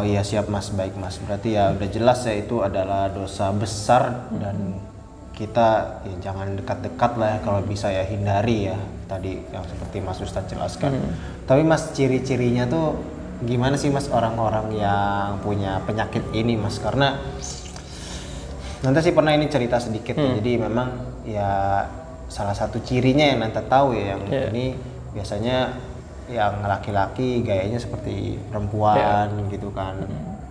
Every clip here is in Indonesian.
Oh iya siap Mas, baik Mas. Berarti ya udah jelas ya itu adalah dosa besar dan kita ya jangan dekat-dekat lah ya, kalau bisa ya hindari ya tadi yang seperti Mas Ustadz jelaskan. Tapi Mas ciri-cirinya tuh gimana sih Mas orang-orang yang punya penyakit ini Mas? Karena nanti sih pernah ini cerita sedikit ya. Jadi memang ya salah satu cirinya yang nanti tahu ya yang ini biasanya yang laki-laki gayanya seperti perempuan gitu kan.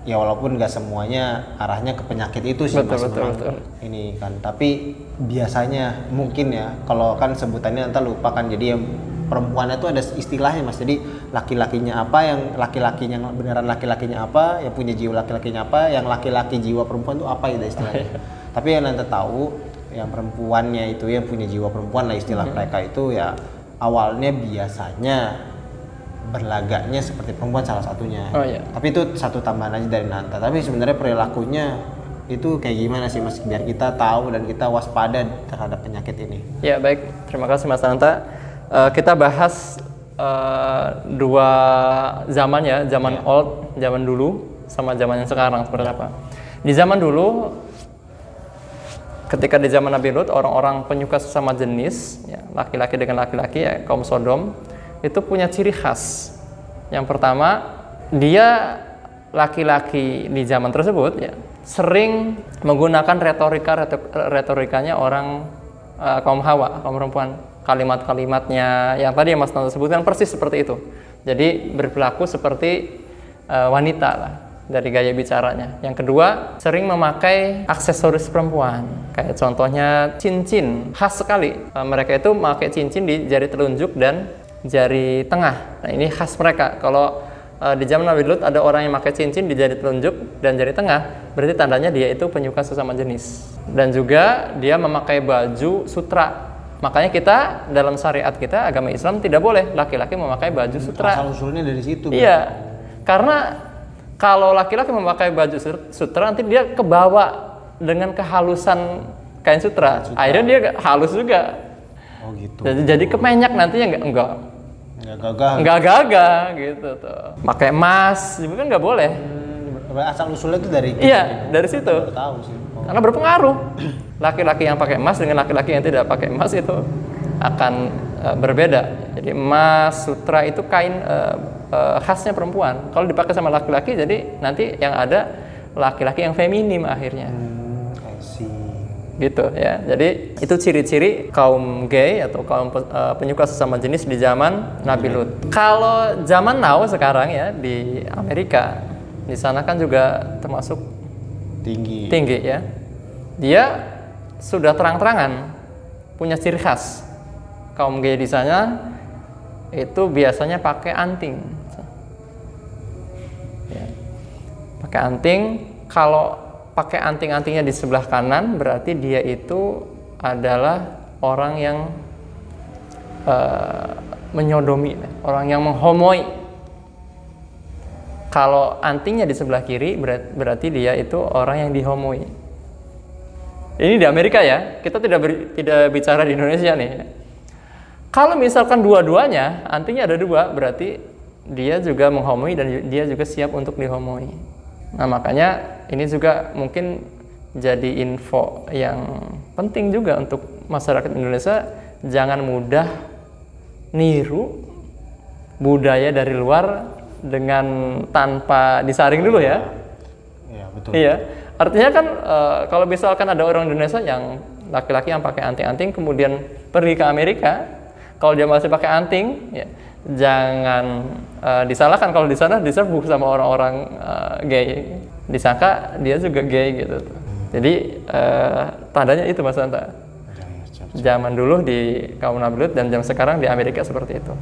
Ya walaupun nggak semuanya arahnya ke penyakit itu sih Mas, betul. Ini kan. Tapi biasanya mungkin ya kalau kan sebutannya nanti lupa kan. Jadi yang perempuannya tuh ada istilahnya Mas. Jadi laki-lakinya apa, yang laki-lakinya beneran laki-lakinya apa, yang punya jiwa laki-lakinya apa, yang laki-laki jiwa perempuan tuh apa gitu istilahnya. Tapi yang nanti tahu yang perempuannya itu yang punya jiwa perempuan lah istilah mereka itu ya awalnya biasanya berlagaknya seperti perempuan salah satunya. Tapi itu satu tambahan aja dari Nanta. Tapi sebenarnya perilakunya itu kayak gimana sih Mas biar kita tahu dan kita waspada terhadap penyakit ini? Ya baik, terima kasih Mas Nanta. Kita bahas dua zaman ya, zaman old, zaman dulu sama zaman yang sekarang seperti apa. Di zaman dulu ketika di zaman Nabi Lut, orang-orang penyuka sesama jenis, ya, laki-laki dengan laki-laki, ya, kaum Sodom, itu punya ciri khas. Yang pertama, dia laki-laki di zaman tersebut ya, sering menggunakan retorikanya orang kaum Hawa, kaum perempuan. Kalimat-kalimatnya yang tadi yang Mas Nanta sebutkan persis seperti itu. Jadi berperilaku seperti wanita lah dari gaya bicaranya. Yang kedua, sering memakai aksesoris perempuan. Kayak contohnya cincin, khas sekali. Mereka itu memakai cincin di jari telunjuk dan jari tengah. Nah, ini khas mereka. Kalau di zaman Nabi Lut ada orang yang memakai cincin di jari telunjuk dan jari tengah, berarti tandanya dia itu penyuka sesama jenis. Dan juga dia memakai baju sutra. Makanya kita dalam syariat kita, agama Islam tidak boleh laki-laki memakai baju sutra. Asal usulnya dari situ. Iya, karena kalau laki-laki memakai baju sutra nanti dia kebawa dengan kehalusan kain sutra. Akhirnya dia halus juga. Oh gitu. Jadi kemenyak nantinya enggak gagah gitu tuh. Pakai emas juga kan nggak boleh. Asal usulnya itu dari dari situ. Baru tahu sih. Karena berpengaruh. Laki-laki yang pakai emas dengan laki-laki yang tidak pakai emas itu akan berbeda. Jadi emas sutra itu kain khasnya perempuan. Kalau dipakai sama laki-laki, jadi nanti yang ada laki-laki yang feminim akhirnya. Gitu ya. Jadi itu ciri-ciri kaum gay atau kaum penyuka sesama jenis di zaman Nabi Lut. Kalau zaman now sekarang ya di Amerika, di sana kan juga termasuk tinggi ya. Dia sudah terang-terangan punya ciri khas. Kaum gay di sana itu biasanya pakai anting. Ya. Pakai anting. Kalau pakai anting-antingnya di sebelah kanan, berarti dia itu adalah orang yang menyodomi, orang yang menghomoi. Kalau antingnya di sebelah kiri, berarti dia itu orang yang dihomoi. Ini di Amerika ya, kita tidak bicara di Indonesia nih. Kalau misalkan dua-duanya, antingnya ada dua, berarti dia juga menghomoi dan dia juga siap untuk dihomoi. Nah makanya ini juga mungkin jadi info yang penting juga untuk masyarakat Indonesia, jangan mudah niru budaya dari luar dengan tanpa disaring dulu ya. Iya betul. Iya, artinya kan kalau misalkan ada orang Indonesia yang laki-laki yang pakai anting-anting kemudian pergi ke Amerika, kalau dia masih pakai anting, ya, jangan disalahkan kalau di sana diserbu sama orang-orang gay, disangka dia juga gay gitu. Jadi tandanya itu Mas Anta. Zaman dulu di kaum Nabi Lut dan zaman sekarang di Amerika seperti itu.